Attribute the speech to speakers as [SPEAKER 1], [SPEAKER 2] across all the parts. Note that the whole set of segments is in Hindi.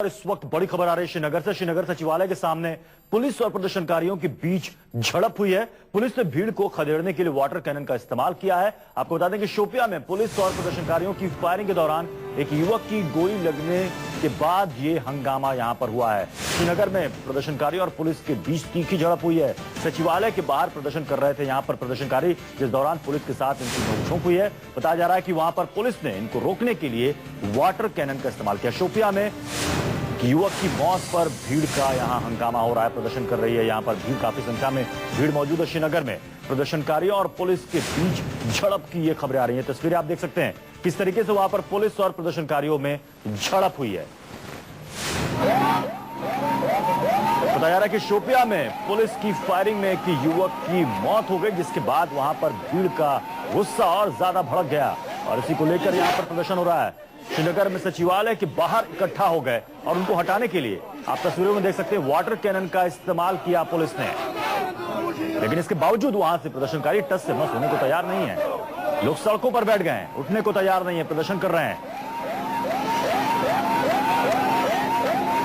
[SPEAKER 1] इस वक्त बड़ी खबर आ रही है श्रीनगर से। श्रीनगर सचिवालय के सामने पुलिस और प्रदर्शनकारियों के बीच झड़प हुई है। पुलिस ने भीड़ को खदेड़ने के लिए वाटर कैनन का इस्तेमाल किया है। आपको बता दें कि शोपियां में पुलिस और प्रदर्शनकारियों की फायरिंग के दौरान एक युवक की गोली लगने के बाद ये हंगामा यहां पर हुआ है। श्रीनगर में प्रदर्शनकारियों और पुलिस के बीच तीखी झड़प हुई है। सचिवालय के बाहर प्रदर्शन कर रहे थे यहां पर प्रदर्शनकारी, जिस दौरान पुलिस के साथ इनकी नोकझोंक हुई है। बताया जा रहा है कि वहां पर पुलिस ने इनको रोकने के लिए वाटर कैनन का इस्तेमाल किया। शोपियां में युवक की मौत पर भीड़ का यहां हंगामा हो रहा है, प्रदर्शन कर रही है यहां पर भीड़, काफी संख्या में भीड़ मौजूद है। श्रीनगर में प्रदर्शनकारियों और पुलिस के बीच झड़प की ये खबरें आ रही हैं। तस्वीरें आप देख सकते हैं किस तरीके से वहां पर पुलिस और प्रदर्शनकारियों में झड़प हुई है। बताया जा रहा है कि शोपियां में पुलिस की फायरिंग में एक युवक की मौत हो गई, जिसके बाद वहां पर भीड़ का गुस्सा और ज्यादा भड़क गया और इसी को लेकर यहां पर प्रदर्शन हो रहा है। श्रीनगर में सचिवालय के बाहर इकट्ठा हो गए और उनको हटाने के लिए आप तस्वीरों में देख सकते हैं वाटर कैनन का इस्तेमाल किया पुलिस ने, लेकिन इसके बावजूद वहां से प्रदर्शनकारी टस से मस होने को तैयार नहीं है। लोग सड़कों पर बैठ गए हैं, उठने को तैयार नहीं है, प्रदर्शन कर रहे हैं।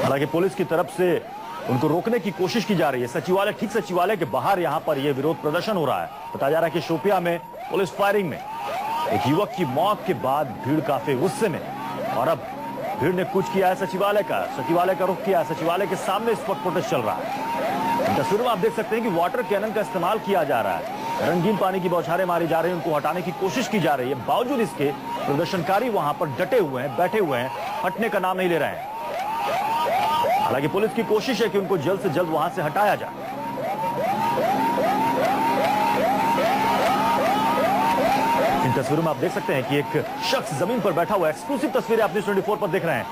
[SPEAKER 1] हालांकि पुलिस की तरफ से उनको रोकने की कोशिश की जा रही है। सचिवालय, ठीक सचिवालय के बाहर यहां पर यह विरोध प्रदर्शन हो रहा है। बताया जा रहा है कि शोपियां में पुलिस फायरिंग में एक युवक की मौत के बाद भीड़ काफी गुस्से में, और अब भीड़ ने कुछ किया है सचिवालय का रुख किया है। सचिवालय के सामने इस वक्त प्रोटेस्ट चल रहा है। तस्वीरों में आप देख सकते हैं कि वाटर कैनन का इस्तेमाल किया जा रहा है, रंगीन पानी की बौछारें मारी जा रही हैं, उनको हटाने की कोशिश की जा रही है। बावजूद इसके प्रदर्शनकारी वहां पर डटे हुए हैं, बैठे हुए हैं, हटने का नाम नहीं ले रहे हैं। हालांकि पुलिस की कोशिश है कि उनको जल्द से जल्द वहां से हटाया जाए। इन तस्वीरों में आप देख सकते हैं कि एक शख्स जमीन पर बैठा हुआ है। एक्सक्लूसिव तस्वीरें आप न्यूज़ 24 पर देख रहे हैं।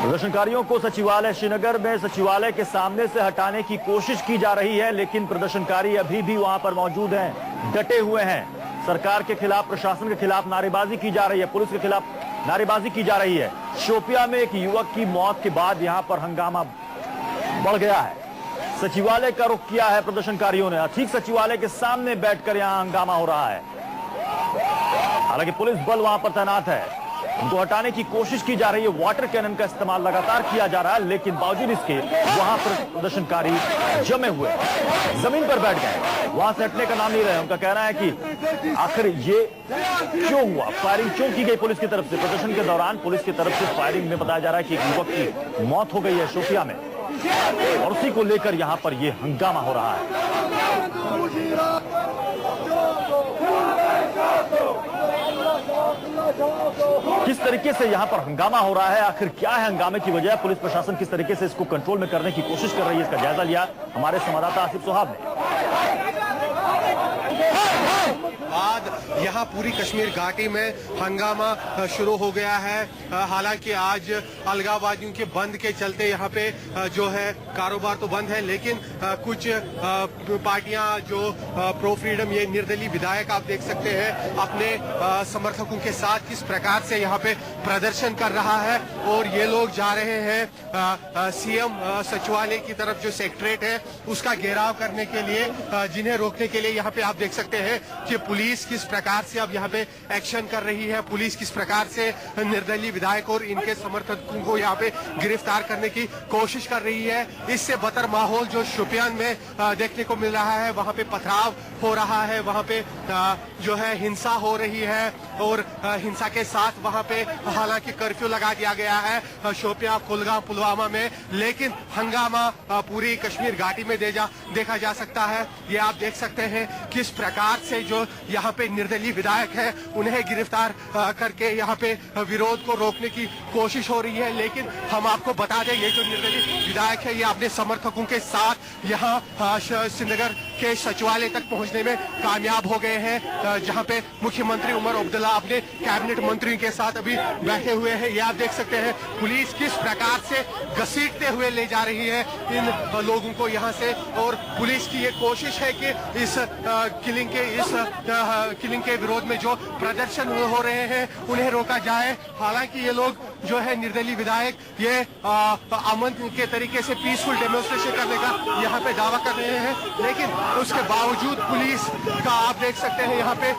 [SPEAKER 1] प्रदर्शनकारियों को सचिवालय, श्रीनगर में सचिवालय के सामने से हटाने की कोशिश की जा रही है, लेकिन प्रदर्शनकारी अभी भी वहां पर मौजूद हैं, डटे हुए हैं। सरकार के खिलाफ, प्रशासन के खिलाफ नारेबाजी की जा रही है, पुलिस के खिलाफ नारेबाजी की जा रही है। शोपियां में एक युवक की मौत के बाद यहां पर हंगामा बढ़ गया है। सचिवालय का रुख किया है प्रदर्शनकारियों ने, ठीक सचिवालय के सामने बैठकर यहां हंगामा हो रहा है। हालांकि पुलिस बल वहां पर तैनात है, उनको हटाने की कोशिश की जा रही है। वाटर कैनन का इस्तेमाल लगातार किया जा रहा है, लेकिन बावजूद इसके वहां पर प्रदर्शनकारी जमे हुए जमीन पर बैठ गए, वहां से हटने का नाम नहीं रहे। उनका कहना है कि आखिर ये क्यों हुआ, फायरिंग क्यों की गई पुलिस की तरफ से। प्रदर्शन के दौरान पुलिस की तरफ से फायरिंग में बताया जा रहा है कि एक युवक की मौत हो गई है शोपियां में, और उसी को लेकर यहां पर यह हंगामा हो रहा है। किस तरीके से यहां पर हंगामा हो रहा है, आखिर क्या है हंगामे की वजह, पुलिस प्रशासन किस तरीके से इसको कंट्रोल में करने की कोशिश कर रही है, इसका जायजा लिया हमारे संवाददाता आसिफ सोहाब ने।
[SPEAKER 2] बाद यहाँ पूरी कश्मीर घाटी में हंगामा शुरू हो गया है। हालांकि आज अलगाववादियों के बंद के चलते यहाँ पे जो है कारोबार तो बंद है, लेकिन कुछ पार्टियां जो प्रो फ्रीडम, ये निर्दलीय विधायक आप देख सकते हैं अपने समर्थकों के साथ किस प्रकार से यहाँ पे प्रदर्शन कर रहा है। और ये लोग जा रहे हैं सीएम सचिवालय की तरफ, जो सेक्रेटरीट है उसका घेराव करने के लिए, जिन्हें रोकने के लिए यहाँ पे आप देख सकते हैं कि पुलिस किस प्रकार से अब यहाँ पे एक्शन कर रही है। पुलिस किस प्रकार से निर्दलीय विधायक और इनके समर्थकों को यहाँ पे गिरफ्तार करने की कोशिश कर रही है। इससे बदतर माहौल जो शोपियां में देखने को मिल रहा है, वहाँ पे पथराव हो रहा है, वहाँ पे जो है हिंसा हो रही है, और हिंसा के साथ वहाँ पे हालांकि कर्फ्यू लगा दिया गया है शोपियां, कुलगाम, पुलवामा में, लेकिन हंगामा पूरी कश्मीर घाटी में देखा जा सकता है। ये आप देख सकते हैं किस प्रकार से जो यहाँ पे निर्दलीय विधायक है उन्हें गिरफ्तार करके यहाँ पे विरोध को रोकने की कोशिश हो रही है। लेकिन हम आपको बता दें, ये जो निर्दलीय विधायक है ये अपने समर्थकों के साथ यहाँ श्रीनगर के सचिवालय तक पहुंचने में कामयाब हो गए हैं, जहां पे मुख्यमंत्री उमर अब्दुल्ला अपने कैबिनेट मंत्रियों के साथ अभी बैठे हुए हैं। ये आप देख सकते हैं पुलिस किस प्रकार से घसीटते हुए ले जा रही है इन लोगों को यहाँ से, और पुलिस की ये कोशिश है कि इस किलिंग के विरोध में जो प्रदर्शन हो रहे हैं उन्हें रोका जाए। हालांकि ये लोग जो है निर्दलीय विधायक ये अमन के तरीके से पीसफुल डेमोन्स्ट्रेशन करने का यहाँ पे दावा कर रहे हैं, लेकिन उसके बावजूद पुलिस का आप देख सकते हैं यहाँ पे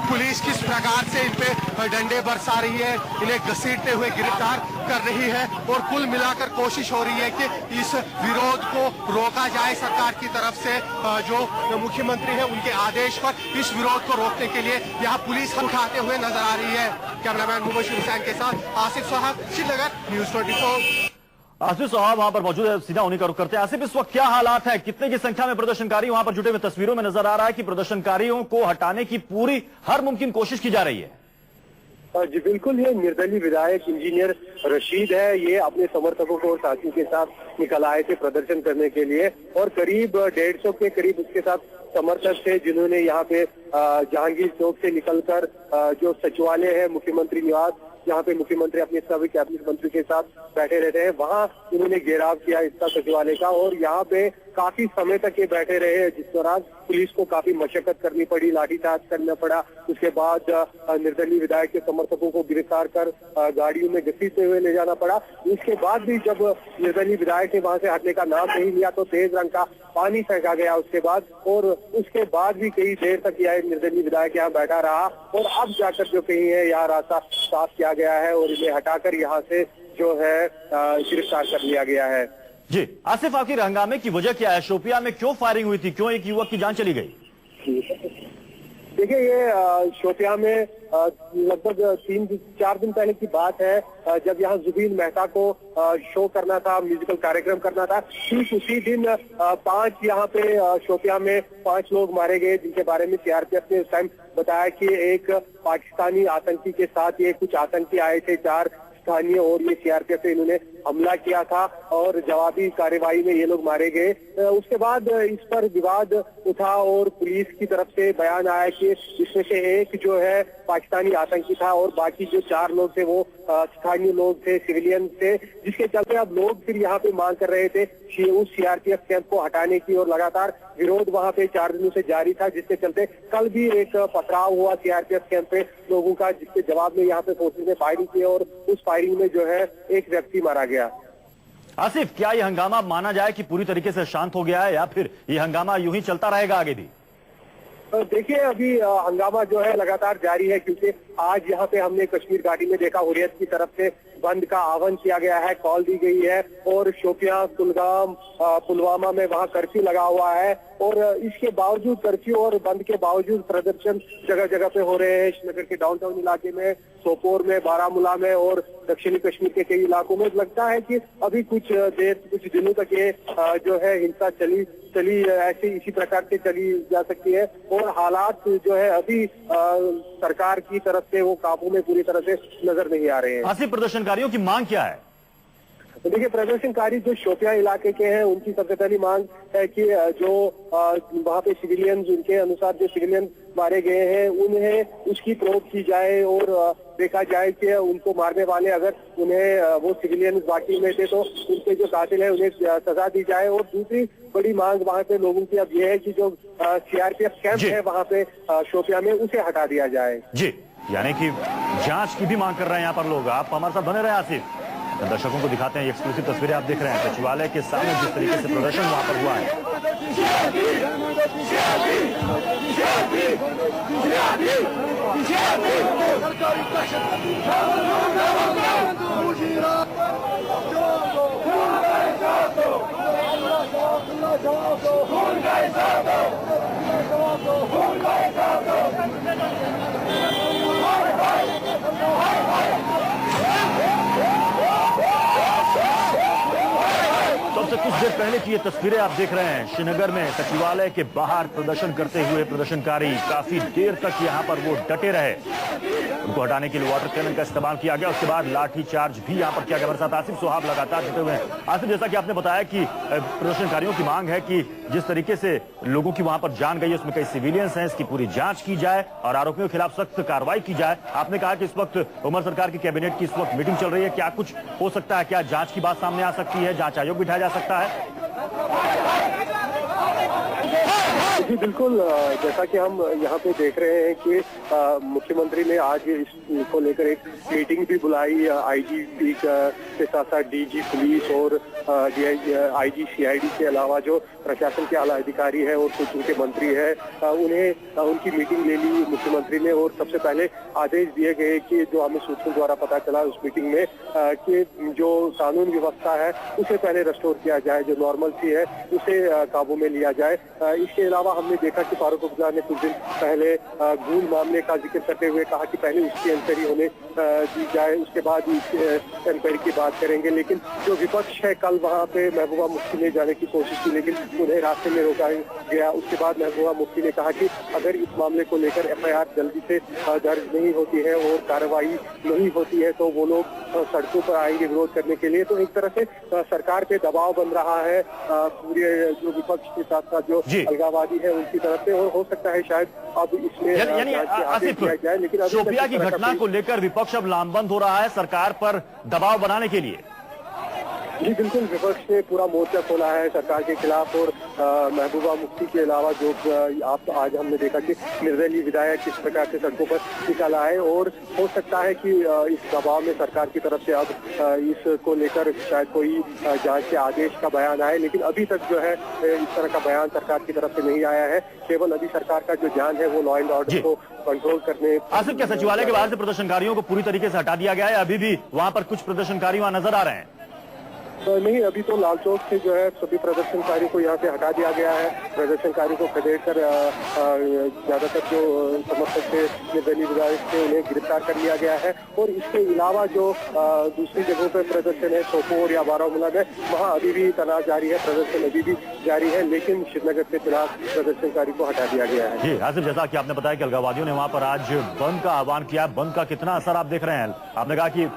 [SPEAKER 2] पुलिस किस प्रकार से इन पे डंडे बरसा रही है, इन्हें घसीटते हुए गिरफ्तार कर रही है। और कुल मिलाकर कोशिश हो रही है कि इस विरोध को रोका जाए सरकार की तरफ से। जो मुख्यमंत्री है उनके आदेश पर इस विरोध को रोकने के लिए यहाँ पुलिस उठाते हुए नजर आ रही है। कैमरामैन मुबशीर हुसैन के साथ आसिफ साहब, श्रीनगर, न्यूज 24।
[SPEAKER 1] आसिफ साहब वहां पर मौजूद है, सीधा उन्हीं का रुख करते हैं। आसिफ, इस वक्त क्या हालात है, कितने की संख्या में प्रदर्शनकारी वहां पर जुटे हुए? तस्वीरों में नजर आ रहा है कि प्रदर्शनकारियों को हटाने की पूरी हर मुमकिन कोशिश की जा रही है।
[SPEAKER 3] जी बिल्कुल, ये निर्दलीय विधायक इंजीनियर रशीद है। ये अपने समर्थकों को और साथियों के साथ निकल आए थे प्रदर्शन करने के लिए, और करीब 150 के करीब उसके साथ समर्थक थे जिन्होंने यहाँ पे जहांगीर चौक से निकलकर जो सचिवालय है मुख्यमंत्री निवास, जहाँ पे मुख्यमंत्री अपने सभी कैबिनेट मंत्री के साथ बैठे रहते हैं, वहाँ इन्होंने घेराव किया इसका सचिवालय का, और यहाँ पे काफी समय तक ये बैठे रहे, जिस दौरान पुलिस को काफी मशक्कत करनी पड़ी, लाठीचार्ज करना पड़ा। उसके बाद निर्दलीय विधायक के समर्थकों को गिरफ्तार कर गाड़ियों में घसीटते हुए ले जाना पड़ा। इसके बाद भी जब निर्दलीय विधायक ने वहां से हटने का नाम नहीं लिया तो तेज रंग का पानी फेंका गया उसके बाद, और उसके बाद भी कई देर तक यह निर्दलीय विधायक यहाँ बैठा रहा, और अब जाकर जो कहीं है यहाँ रास्ता साफ किया गया है और इन्हें हटाकर यहाँ से जो है गिरफ्तार कर लिया गया है।
[SPEAKER 1] जी आसिफ, आखिर हंगामे की वजह क्या है? शोपियां में क्यों फायरिंग हुई थी, क्यों एक युवक की जान चली गई?
[SPEAKER 3] देखिए, ये शोपियां में लगभग 3-4 दिन पहले की बात है, जब यहाँ जुबीन मेहता को शो करना था, म्यूजिकल कार्यक्रम करना था। ठीक उसी दिन 5 यहाँ पे शोपियां में 5 लोग मारे गए, जिनके बारे में सीआरपीएफ ने उस टाइम बताया कि एक पाकिस्तानी आतंकी के साथ ये कुछ आतंकी आए थे, 4 स्थानीय, और ये सीआरपीएफ से इन्होंने हमला किया था और जवाबी कार्यवाही में ये लोग मारे गए। उसके बाद इस पर विवाद उठा और पुलिस की तरफ से बयान आया कि इसमें से एक जो है पाकिस्तानी आतंकी था और बाकी जो 4 लोग थे वो स्थानीय लोग थे, सिविलियन थे, जिसके चलते अब लोग फिर यहाँ पे मांग कर रहे थे उस सीआरपीएफ कैंप को हटाने की, और लगातार विरोध वहाँ पे 4 दिनों से जारी था, जिसके चलते कल भी एक पथराव हुआ सीआरपीएफ कैंप पे लोगों का, जिसके जवाब में यहाँ पे फोर्सेज ने फायरिंग की और उस फायरिंग में जो है एक व्यक्ति मारा गया।
[SPEAKER 1] आसिफ, क्या यह हंगामा माना जाए कि पूरी तरीके से शांत हो गया है, या फिर यह हंगामा यूं ही चलता रहेगा आगे भी?
[SPEAKER 3] देखिए, अभी हंगामा जो है लगातार जारी है, क्योंकि आज यहाँ पे हमने कश्मीर घाटी में देखा हुर्रियत की तरफ से बंद का आह्वान किया गया है, कॉल दी गई है, और शोपियां, कुलगाम, पुलवामा में वहाँ कर्फ्यू लगा हुआ है, और इसके बावजूद कर्फ्यू और बंद के बावजूद प्रदर्शन जगह जगह पे हो रहे हैं। श्रीनगर के डाउनटाउन इलाके में, सोपोर में, बारामूला में और दक्षिणी कश्मीर के कई इलाकों में लगता है कि अभी कुछ दिनों तक ये जो है हिंसा चली ऐसी इसी प्रकार से चली जा सकती है, और हालात जो है अभी सरकार की तरफ से वो काबू में पूरी तरह से नजर नहीं आ रहे हैं।
[SPEAKER 1] आसिफ, प्रदर्शनकारियों की मांग क्या है?
[SPEAKER 3] तो देखिए, प्रदर्शनकारी जो शोपियां इलाके के हैं उनकी सबसे पहली मांग है कि जो वहाँ पे सिविलियन, उनके अनुसार जो सिविलियन मारे गए हैं उन्हें उसकी प्रोब की जाए और देखा जाए कि उनको मारने वाले अगर उन्हें वो सिविलियन वाकई में थे तो उनके जो कातिल है उन्हें सजा दी जाए। और दूसरी बड़ी मांग वहाँ पे लोगों की अब ये है कि जो सीआरपीएफ कैंप है वहाँ पे शोपियां में उसे हटा दिया जाए।
[SPEAKER 1] जी, यानी कि जांच की भी मांग कर रहे हैं यहाँ पर लोग। आप हमारे साथ बने रहे आसिफ, दर्शकों को दिखाते हैं एक्सक्लूसिव तस्वीरें। आप देख रहे हैं सचिवालय के सामने जिस तरीके से प्रदर्शन वहां पर हुआ है। कुछ देर पहले की ये तस्वीरें आप देख रहे हैं, श्रीनगर में सचिवालय के बाहर प्रदर्शन करते हुए प्रदर्शनकारी काफी देर तक यहाँ पर वो डटे रहे। उनको हटाने के लिए वाटर कैनन का इस्तेमाल किया गया, उसके बाद लाठी चार्ज भी यहाँ पर किया गया। हमारे साथ आसिफ सोहाब लगातार जुटे हुए हैं। आसिफ, जैसा कि आपने बताया कि प्रदर्शनकारियों की मांग है कि जिस तरीके से लोगों की वहां पर जान गई है उसमें कई सिविलियंस हैं, इसकी पूरी जांच की जाए और आरोपियों के खिलाफ सख्त कार्रवाई की जाए। आपने कहा कि इस वक्त उमर सरकार की कैबिनेट की इस वक्त मीटिंग चल रही है, क्या कुछ हो सकता है, क्या जांच की बात सामने आ सकती है, जांच आयोग बिठाया जा सकता है?
[SPEAKER 3] जी बिल्कुल, जैसा कि हम यहाँ पे देख रहे हैं कि मुख्यमंत्री ने आज इसको लेकर एक मीटिंग भी बुलाई। आईजीपी के साथ साथ डीजी पुलिस और आईजी सीआईडी के अलावा जो प्रशासन के आला अधिकारी है और कुछ उनके मंत्री है, उन्हें उनकी मीटिंग ले ली मुख्यमंत्री ने। और सबसे पहले आदेश दिए गए कि जो हमें सूत्रों द्वारा पता चला उस मीटिंग में कि जो कानून व्यवस्था है उसे पहले रिस्टोर किया जाए, जो नॉर्मल सी है उसे काबू में लिया जाए। इसके अलावा हमने देखा कि फारूक अब्दुल्ला ने कुछ दिन पहले गूल मामले का जिक्र करते हुए कहा कि पहले उसकी इंक्वायरी होने दी जाए, उसके बाद इंक्वायरी की बात करेंगे। लेकिन जो विपक्ष है, कल वहां पे महबूबा मुफ्ती ने जाने की कोशिश की लेकिन उन्हें रास्ते में रोका गया। उसके बाद महबूबा मुफ्ती ने कहा कि अगर इस मामले को लेकर एफआईआर जल्दी से दर्ज नहीं होती है और कार्रवाई नहीं होती है तो वो लोग सड़कों पर आएंगे विरोध करने के लिए। तो एक तरह से सरकार पे दबाव बन रहा है पूरे जो विपक्ष के साथ साथ जो अलगाववादी है उनकी तरफ से। और हो सकता है शायद अब इसमें
[SPEAKER 1] आसिफ,
[SPEAKER 3] जाए, लेकिन
[SPEAKER 1] शोपियां की घटना को लेकर विपक्ष अब लामबंद हो रहा है सरकार पर दबाव बनाने के लिए।
[SPEAKER 3] जी बिल्कुल, विपक्ष ने पूरा मोर्चा खोला है सरकार के खिलाफ। और महबूबा मुफ्ती के अलावा जो आप आज हमने देखा कि निर्दलीय विधायक किस प्रकार से सड़कों पर निकल आए। और हो सकता है कि इस दबाव में सरकार की तरफ से अब इसको लेकर शायद कोई जांच के आदेश का बयान आए, लेकिन अभी तक जो है इस तरह का बयान सरकार की तरफ से नहीं आया है। केवल अभी सरकार का जो ध्यान है वो लॉ एंड ऑर्डर को कंट्रोल करने।
[SPEAKER 1] आसिफ, क्या सचिवालय के बाहर से प्रदर्शनकारियों को पूरी तरीके से हटा दिया गया है? अभी भी वहां पर कुछ प्रदर्शनकारी वहां नजर आ रहे हैं?
[SPEAKER 3] नहीं, अभी तो लाल चौक से जो है सभी प्रदर्शनकारी को यहाँ से हटा दिया गया है। प्रदर्शनकारी को खदेड़ कर ज्यादातर जो समर्थक थे निर्दलीय विधायक थे उन्हें गिरफ्तार कर लिया गया है। और इसके अलावा जो दूसरी जगहों पर प्रदर्शन है, सोपोर या बारामूला में, वहाँ अभी भी तनाव जारी है, प्रदर्शन अभी भी जारी है, लेकिन श्रीनगर से फिलहाल प्रदर्शनकारी को हटा दिया गया है।
[SPEAKER 1] जी आसिफ, जैसा कि आपने बताया कि अलगाववादियों ने वहां पर आज बंद का आह्वान किया, बंद का कितना असर आप देख रहे हैं? आपने कहा कि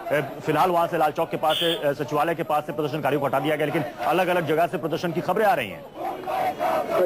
[SPEAKER 1] फिलहाल वहां से लाल चौक के पास से, सचिवालय के पास से प्रदर्शनकारियों को हटा दिया गया, लेकिन अलग अलग जगह से प्रदर्शन की खबरें आ रही हैं।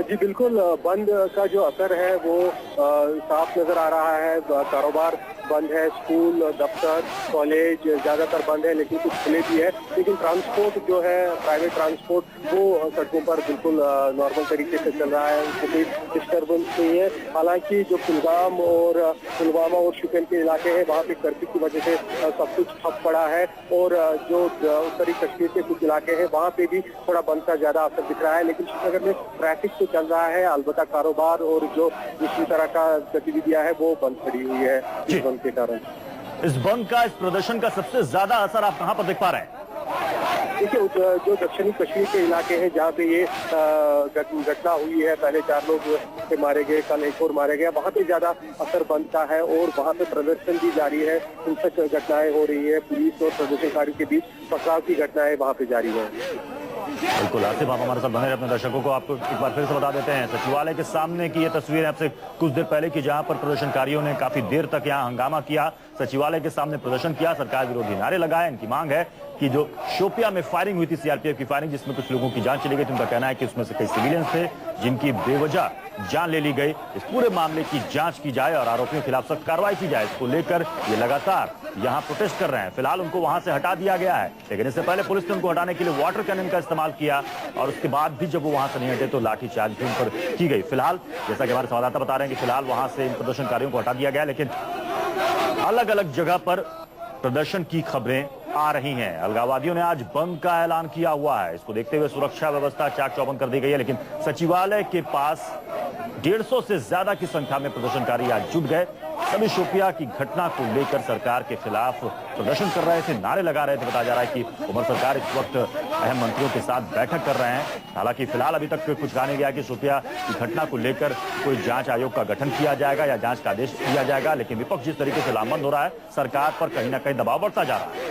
[SPEAKER 3] जी बिल्कुल, बंद का जो असर है वो साफ नजर आ रहा है। कारोबार बंद है, स्कूल, दफ्तर, कॉलेज ज्यादातर बंद है, लेकिन कुछ खुले भी है। लेकिन ट्रांसपोर्ट जो है, प्राइवेट ट्रांसपोर्ट, वो सड़कों पर बिल्कुल नॉर्मल तरीके से चल रहा है, उसको कोई डिस्टर्बेंस नहीं है। हालांकि जो कुलगाम और पुलवामा और शुपियन के इलाके हैं वहाँ पे कर्फ्यू की वजह से सब कुछ ठप पड़ा है। और जो उत्तरी कश्मीर के कुछ इलाके हैं वहाँ पे भी थोड़ा बंद का ज्यादा असर दिख रहा है। लेकिन श्रीनगर में ट्रैफिक तो चल रहा है, अलबत्ता कारोबार और जो दूसरी तरह का गतिविधियां है वो बंद पड़ी हुई है इस बंद के कारण।
[SPEAKER 1] इस बंद का, इस प्रदर्शन का सबसे ज्यादा असर आप कहां पर देख पा रहे हैं?
[SPEAKER 3] देखिए, जो दक्षिणी कश्मीर के इलाके हैं जहाँ पे ये घटना हुई है, पहले 4 लोग मारे गए, कल एक और मारे गए, वहाँ पे ज्यादा असर बंद का है। और वहाँ पे प्रदर्शन भी जारी है, हिंसक घटनाएं हो रही है, पुलिस और प्रदर्शनकारियों के बीच पथराव की घटनाएं वहाँ पे जारी है।
[SPEAKER 1] बिल्कुल आसिफ, आप हमारे साथ बने रहे। अपने दर्शकों को आपको एक बार फिर से बता देते हैं सचिवालय के सामने की ये तस्वीर है आपसे कुछ देर पहले की, जहां पर प्रदर्शनकारियों ने काफी देर तक यहां हंगामा किया, सचिवालय के सामने प्रदर्शन किया, सरकार विरोधी नारे लगाए। इनकी मांग है कि जो शोपियां में फायरिंग हुई थी, सीआरपीएफ की फायरिंग, जिसमें कुछ लोगों की जान चली गई थी, उनका कहना है कि उसमें से कई सिविलियंस थे जिनकी बेवजह जान ले ली गई। इस पूरे मामले की जांच की जाए और आरोपियों के खिलाफ सख्त कार्रवाई की जाए। इसको लेकर ये लगातार यहाँ प्रोटेस्ट कर रहे हैं। फिलहाल उनको वहां से हटा दिया गया है, लेकिन इससे पहले पुलिस ने उनको हटाने के लिए वाटर कैनन का इस्तेमाल किया और उसके बाद भी जब वो वहां से नहीं हटे तो लाठीचार्ज भी उन पर की गई। फिलहाल जैसा कि हमारे संवाददाता बता रहे हैं कि फिलहाल वहां से इन प्रदर्शनकारियों को हटा दिया गया, लेकिन अलग अलग जगह पर प्रदर्शन की खबरें आ रही हैं। अलगाववादियों ने आज बंद का ऐलान किया हुआ है। इसको देखते हुए सुरक्षा व्यवस्था चाक चौबंद कर दी गई है, लेकिन सचिवालय के पास 150 से ज्यादा की संख्या में प्रदर्शनकारी आज जुट गए। सभी शोपियां की घटना को लेकर सरकार के खिलाफ प्रदर्शन कर रहे थे, नारे लगा रहे थे। बताया जा रहा है कि उमर सरकार इस वक्त अहम मंत्रियों के साथ बैठक कर रहे हैं। हालांकि फिलहाल अभी तक कुछ कहा नहीं गया कि शोपियां की घटना को लेकर कोई जांच आयोग का गठन किया जाएगा या जांच का आदेश दिया जाएगा, लेकिन विपक्ष जिस तरीके से लामबंद हो रहा है, सरकार पर कहीं ना कहीं दबाव बढ़ता जा रहा है।